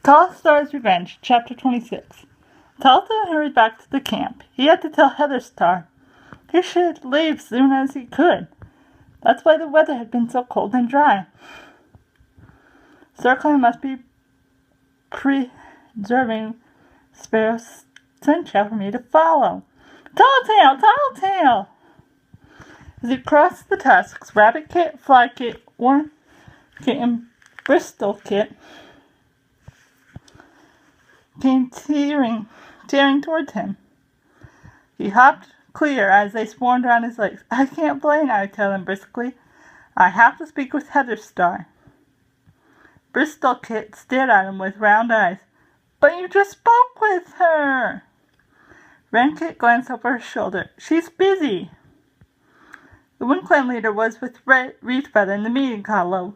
Tallstar's Revenge, Chapter 26. Tallstar hurried back to the camp. He had to tell Heatherstar he should leave soon as he could. That's why the weather had been so cold and dry. Circling must be preserving Sparrow's sunshine for me to follow. Talltail! Talltail! As he crossed the tusks, Rabbit Kit, Fly Kit, Worm Kit, and Bristol Kit came tearing towards him. He hopped clear as they swarmed around his legs. I can't play now, I tell them briskly. I have to speak with Heatherstar. Bristol Kit stared at him with round eyes. But you just spoke with her! Wren Kit glanced over her shoulder. She's busy. The Wind Clan leader was with Reed Feather in the meeting hollow.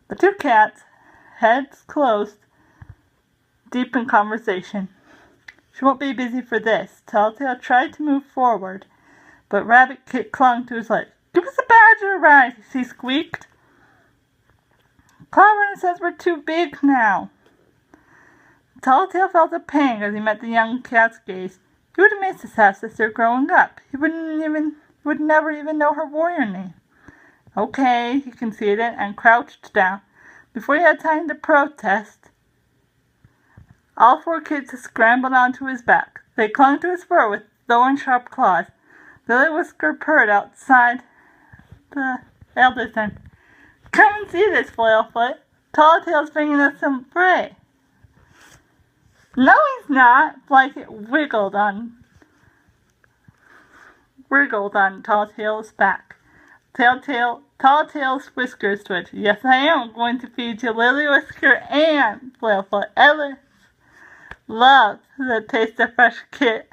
The two cats, heads closed, deep in conversation. She won't be busy for this. Telltale tried to move forward, but Rabbit Kit clung to his leg. Give us a badger ride, he squeaked. Clover says we're too big now. Telltale felt a pang as he met the young cat's gaze. He would have missed his half-sister growing up. He would never even know her warrior name. Okay, he conceded and crouched down. Before he had time to protest, all four kids scrambled onto his back. They clung to his fur with thorn-sharp claws. Lily Whisker purred outside the elders and, Come and see this, Flailfoot. Talltail's bringing us some prey. No, he's not. Flykit wiggled on Talltail's back. Talltail's whiskers twitched. Yes, I am going to feed you Lily Whisker and Flailfoot. Ellis loves the taste of fresh kit.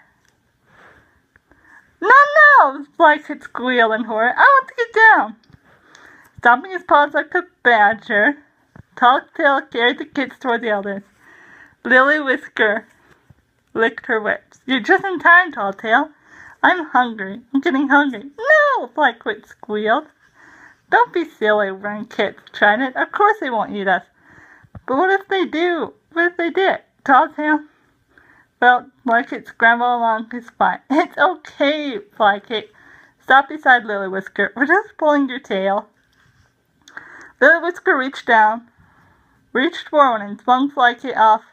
No, Flykit squealed in horror. I want to get down. Stomping his paws like a badger, Talltail carried the kits toward the elders. Lily Whisker licked her lips. You're just in time, Talltail. I'm hungry. I'm getting hungry. No, Flyquit squealed. Don't be silly, Wren Kit tried it. Of course they won't eat us. But what if they do? What if they did? Talltail felt Flyquit scramble along his spine. It's okay, Flykit. Stop beside Lily Whisker. We're just pulling your tail. Lily Whisker reached forward and swung Flykit off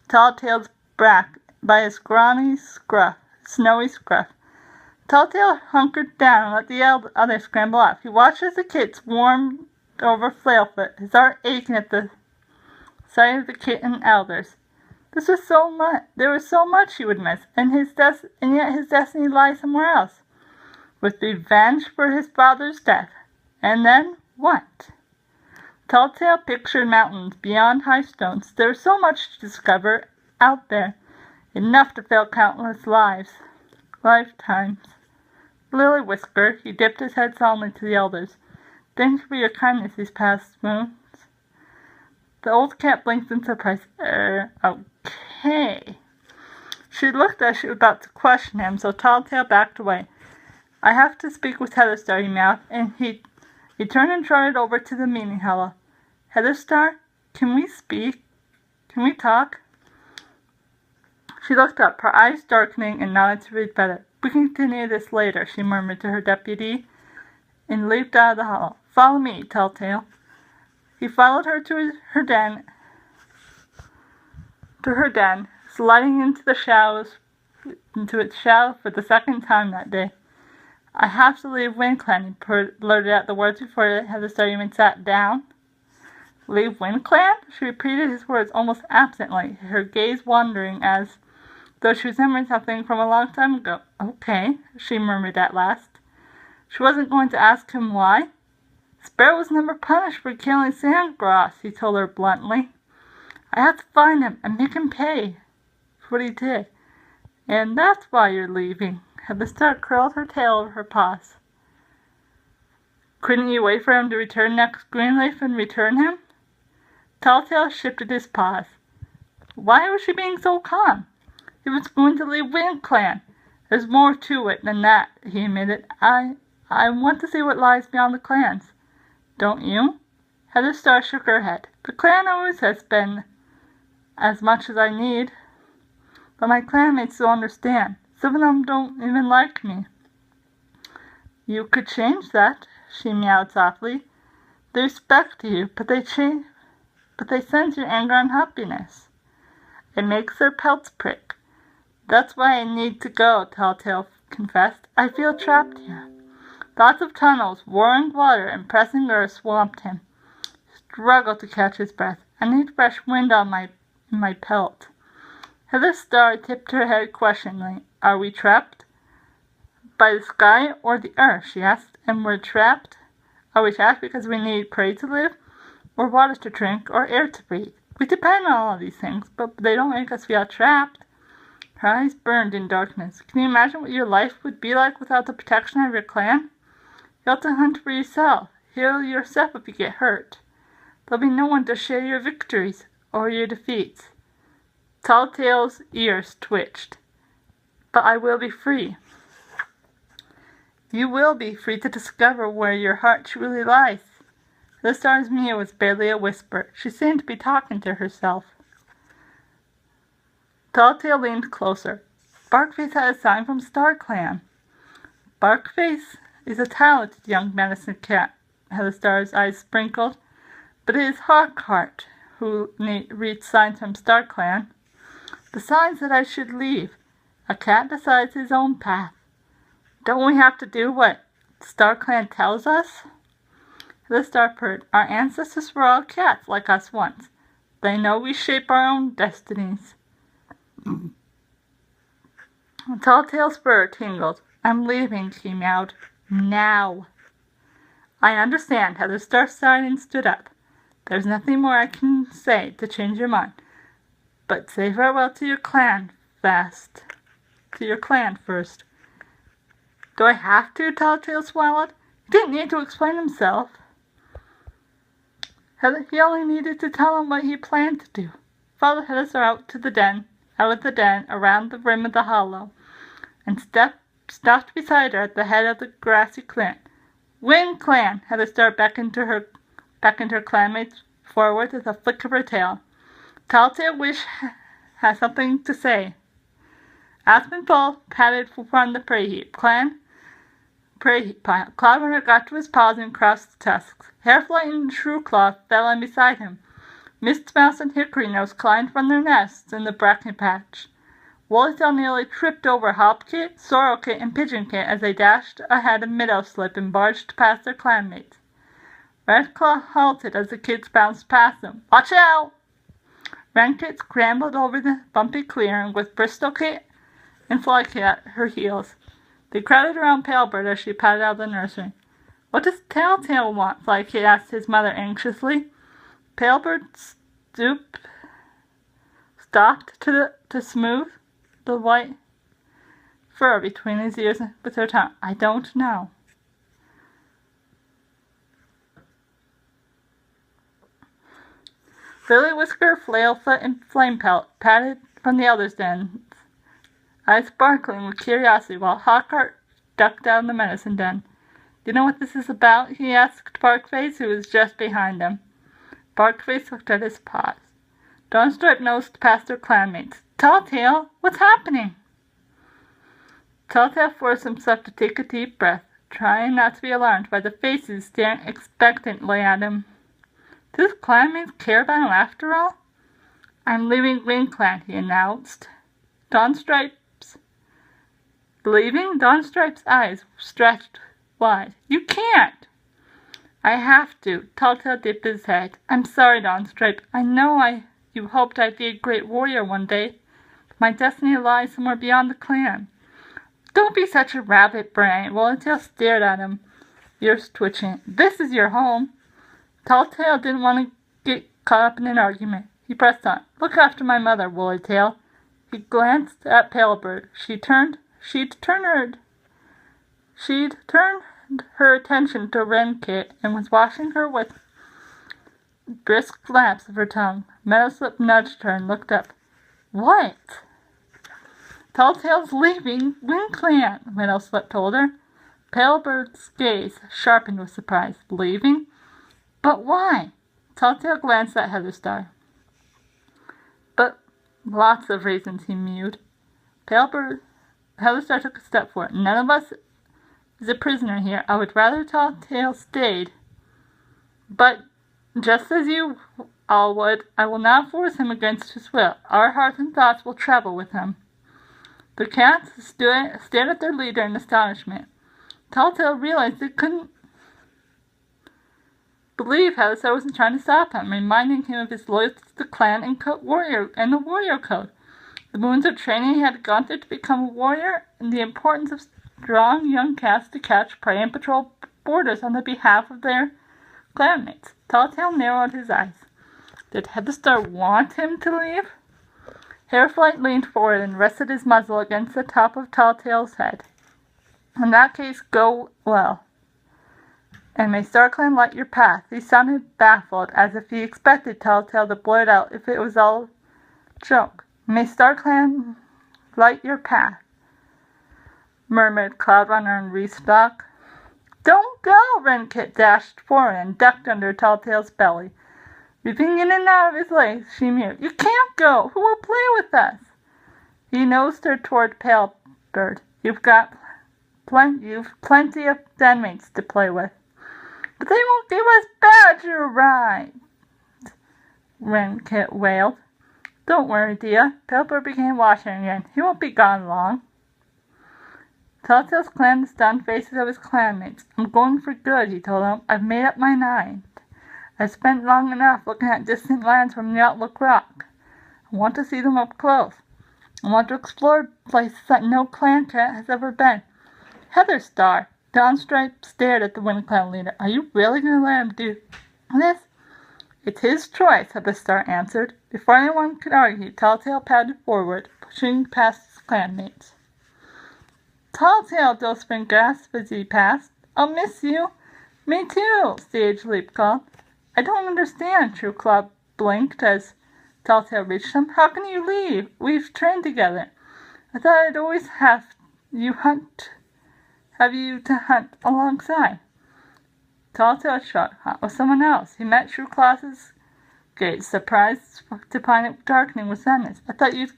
Talltail's back by his snowy scruff. Talltail hunkered down and let the others scramble off. He watched as the kit swarmed over Flailfoot, his heart aching at the sight of the kit and elders. There was so much he would miss, and yet his destiny lies somewhere else, with revenge for his father's death. And then what? Talltail pictured mountains beyond high stones. There was so much to discover out there, enough to fill countless lifetimes. Lily Whisker, he dipped his head solemnly to the elders. Thanks for your kindness these past moons. The old cat blinked in surprise. Okay. She looked as she was about to question him, so Talltail backed away. I have to speak with Heatherstar, he mouthed, and he turned and trotted over to the meeting hollow. Heatherstar, can we speak? Can we talk? She looked up, her eyes darkening, and nodded to Reed Feather. We can continue this later, she murmured to her deputy, and leaped out of the hollow. Follow me, Telltale. He followed her to her den, sliding into its shadow for the second time that day. I have to leave Wind Clan, he blurted out the words before Heatherstar even sat down. Leave Wind Clan? She repeated his words almost absently, her gaze wandering as though she was remembering something from a long time ago. Okay, she murmured at last. She wasn't going to ask him why. Sparrow was never punished for killing Sandgrouse, he told her bluntly. I have to find him and make him pay for what he did. And that's why you're leaving. Heatherstar curled her tail over her paws. Couldn't you wait for him to return next Greenleaf and return him? Telltale shifted his paws. Why was she being so calm? He was going to leave Wind Clan. There's more to it than that, he admitted. I want to see what lies beyond the clans. Don't you? Heatherstar shook her head. The clan always has been as much as I need. But my clanmates don't understand. Some of them don't even like me. You could change that, she meowed softly. They respect you, but they sense your anger and happiness. It makes their pelts prick. That's why I need to go, Telltale confessed. I feel trapped here. Thoughts of tunnels, warring water, and pressing earth swamped him. He struggled to catch his breath. I need fresh wind on my pelt. Heather Star tipped her head questioningly. Are we trapped? By the sky or the earth, she asked. And we're trapped? Are we trapped because we need prey to live, or water to drink, or air to breathe? We depend on all of these things, but they don't make us feel trapped. Her eyes burned in darkness. Can you imagine what your life would be like without the protection of your clan? You have to hunt for yourself. Heal yourself if you get hurt. There'll be no one to share your victories or your defeats. Telltale's ears twitched. But I will be free. You will be free to discover where your heart truly lies. The star's mew was barely a whisper. She seemed to be talking to herself. Telltale leaned closer. Barkface had a sign from Star Clan. Barkface is a talented young medicine cat, Heather Star's eyes sprinkled. But it is Hawkheart who reads signs from Star Clan. The signs that I should leave. A cat decides his own path. Don't we have to do what Star Clan tells us? The Star purred. Our ancestors were all cats like us once. They know we shape our own destinies. Telltale's fur tingled. I'm leaving, she meowed. Now. I understand. Heather Star sighed and stood up. There's nothing more I can say to change your mind. But say farewell to your clan fast. To your clan first. Do I have to? Telltale swallowed. He didn't need to explain himself. He only needed to tell him what he planned to do. Followed Heather Star out of the den, around the rim of the hollow, and stopped beside her at the head of the grassy clan. Wind Clan! Heather Star beckoned her clanmates forward with a flick of her tail. Telltale had something to say. Aspenfall patted from the prey heap. Cloudrunner got to his paws and crossed the tusks. Hairfly and Shrew-Claw fell in beside him. Mistmouse and Hickory Nose climbed from their nests in the bracken patch. Woollytail nearly tripped over Hopkit, Sorrelkit, and Pigeonkit as they dashed ahead of Meadowslip and barged past their clanmates. Redclaw halted as the kids bounced past them. Watch out! Rankit scrambled over the bumpy clearing with Bristolkit and Flykit at her heels. They crowded around Palebird as she padded out of the nursery. What does Telltale want? Flykit asked his mother anxiously. Palebird stopped to smooth the white fur between his ears with her tongue. I don't know. Lily Whisker, Flailfoot, and Flamepelt patted from the elders' dens, eyes sparkling with curiosity, while Hawkheart ducked down the medicine den. Do you know what this is about? He asked Barkface, who was just behind him. Barkface looked at his paws. Dawnstripe nosed past her clanmates. Telltale, what's happening? Telltale forced himself to take a deep breath, trying not to be alarmed by the faces staring expectantly at him. Do his clanmates care about him after all? I'm leaving Wind Clan, he announced. Dawnstripe's leaving? Dawnstripe's eyes stretched wide. You can't! I have to. Telltale dipped his head. I'm sorry, Dawnstripe. I know you hoped I'd be a great warrior one day. But my destiny lies somewhere beyond the clan. Don't be such a rabbit brain. Woollytail stared at him, ears twitching. This is your home. Telltale didn't want to get caught up in an argument. He pressed on. Look after my mother, Woollytail. He glanced at Palebird. She'd turned her attention to Rankit and was washing her with brisk flaps of her tongue. Meadowslip nudged her and looked up. What? Telltale's leaving Wind Clan, Meadowslip told her. Palebird's gaze sharpened with surprise. Leaving? But why? Telltale glanced at Heather Star. But Lots of reasons, he mewed. Tallstar took a step forward. None of us is a prisoner here. I would rather Telltale stayed. But just as you all would, I will not force him against his will. Our hearts and thoughts will travel with him. The cats stared at their leader in astonishment. Telltale realized they couldn't believe Tallstar wasn't trying to stop him, reminding him of his loyalty to the clan and the warrior code. The moons of training he had gone through to become a warrior, and the importance of strong young cats to catch prey and patrol borders on the behalf of their clanmates. Telltale narrowed his eyes. Did Tallstar want him to leave? Hairflight leaned forward and rested his muzzle against the top of Telltale's head. In that case, go well. And may StarClan light your path. He sounded baffled, as if he expected Telltale to blurt out if it was all a joke. May StarClan light your path, murmured Cloudrunner and Restock. Don't go! Renkit dashed forward and ducked under Telltale's belly. Ripping in and out of his legs, she mewed. You can't go! Who will play with us? He nosed her toward Palebird. You've plenty of denmates to play with. But they won't give us Badger right, Renkit wailed. Don't worry, dear. Palebird began washing again. He won't be gone long. Telltale's clan the stunned faces of his clanmates. I'm going for good, he told them. I've made up my mind. I've spent long enough looking at distant lands from the Outlook Rock. I want to see them up close. I want to explore places that no clan cat has ever been. Heatherstar. Dawnstripe stared at the Wind Clan leader. Are you really going to let him do this? It's his choice, Heatherstar answered. Before anyone could argue, Telltale padded forward, pushing past his clanmates. Telltale, Dillspring gasped as he passed. I'll miss you. Me too, Sage Leap called. I don't understand, Trueclaw blinked as Telltale reached him. How can you leave? We've trained together. I thought I'd always have you to hunt alongside. Telltale shrugged. Hunt with someone else. He met Trueclaw's gate, surprised to find it darkening with sadness. I thought you'd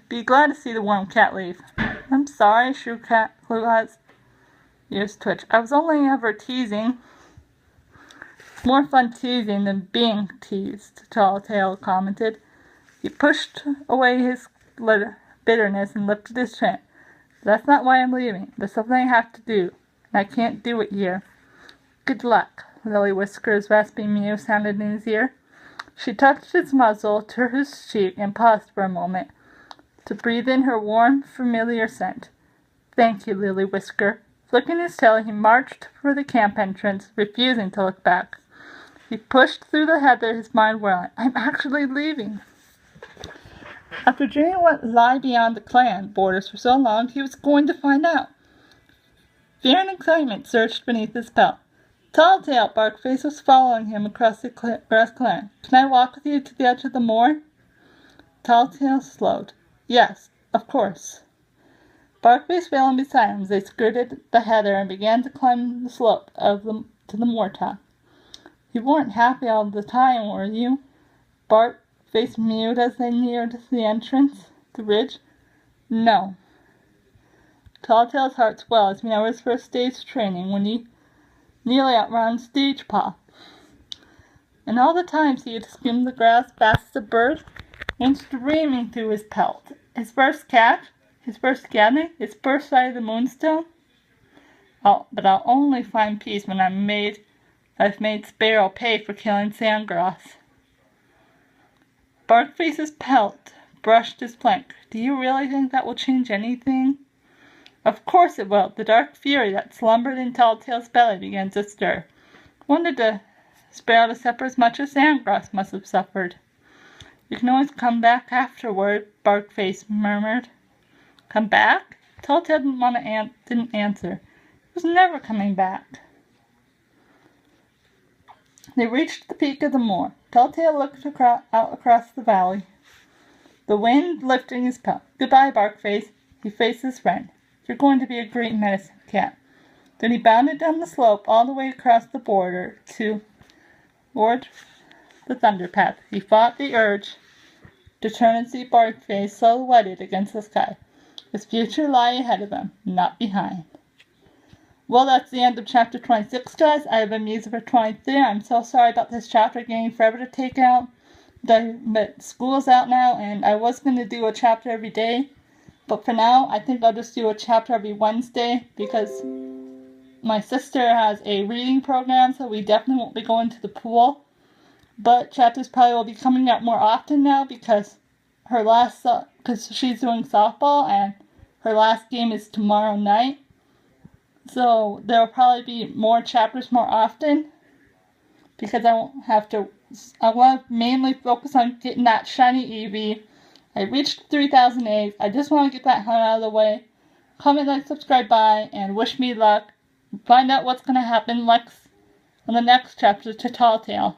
be glad to see the warm cat leave. I'm sorry, Trueclaw's ears twitched. I was only ever teasing. More fun teasing than being teased, Telltale commented. He pushed away his bitterness and lifted his chin. That's not why I'm leaving. There's something I have to do, and I can't do it here. Good luck, Lily Whisker's raspy mew sounded in his ear. She touched his muzzle to his cheek and paused for a moment to breathe in her warm, familiar scent. Thank you, Lily Whisker. Flicking his tail, he marched for the camp entrance, refusing to look back. He pushed through the heather, his mind whirling. I'm actually leaving. After dreaming what lay beyond the clan borders for so long, he was going to find out. Fear and excitement surged beneath his pelt. Telltale, Barkface was following him across the grass clearing. Can I walk with you to the edge of the moor? Telltale slowed. Yes, of course. Barkface fell in beside him as they skirted the heather and began to climb the slope to the moor top. You weren't happy all the time, were you? Barkface mewed as they neared the entrance, the ridge. No. Telltale's heart swelled as he know his first day's training when he nearly outran Stage Paw. And all the times he had skimmed the grass fast as a bird and streaming through his pelt. His first catch, his first gathering, his first sight of the moonstone. But I'll only find peace when I've made Sparrow pay for killing Sandgrass. Barkface's pelt brushed his flank. Do you really think that will change anything? Of course it will. The dark fury that slumbered in Telltale's belly began to stir. Wanted the Sparrow to suffer as much as Sandgrass must have suffered. You can always come back afterward, Barkface murmured. Come back? Telltale didn't answer. He was never coming back. They reached the peak of the moor. Telltale looked out across the valley, the wind lifting his pelt. Goodbye, Barkface. He faced his friend. You're going to be a great medicine cat. Then he bounded down the slope all the way across the border toward the Thunder Path. He fought the urge to turn and see Bart's face silhouetted against the sky. His future lay ahead of him, not behind. Well, that's the end of chapter 26, guys. I have a music for 23. I'm so sorry about this chapter getting forever to take out. But school's out now, and I was going to do a chapter every day. But for now, I think I'll just do a chapter every Wednesday because my sister has a reading program, so we definitely won't be going to the pool. But chapters probably will be coming out more often now because because she's doing softball and her last game is tomorrow night. So there will probably be more chapters more often because I want to mainly focus on getting that shiny Eevee. I reached 3,000 eggs. I just want to get that hunt out of the way. Comment, like, subscribe, bye, and wish me luck. Find out what's going to happen next on the next chapter to Tallstar.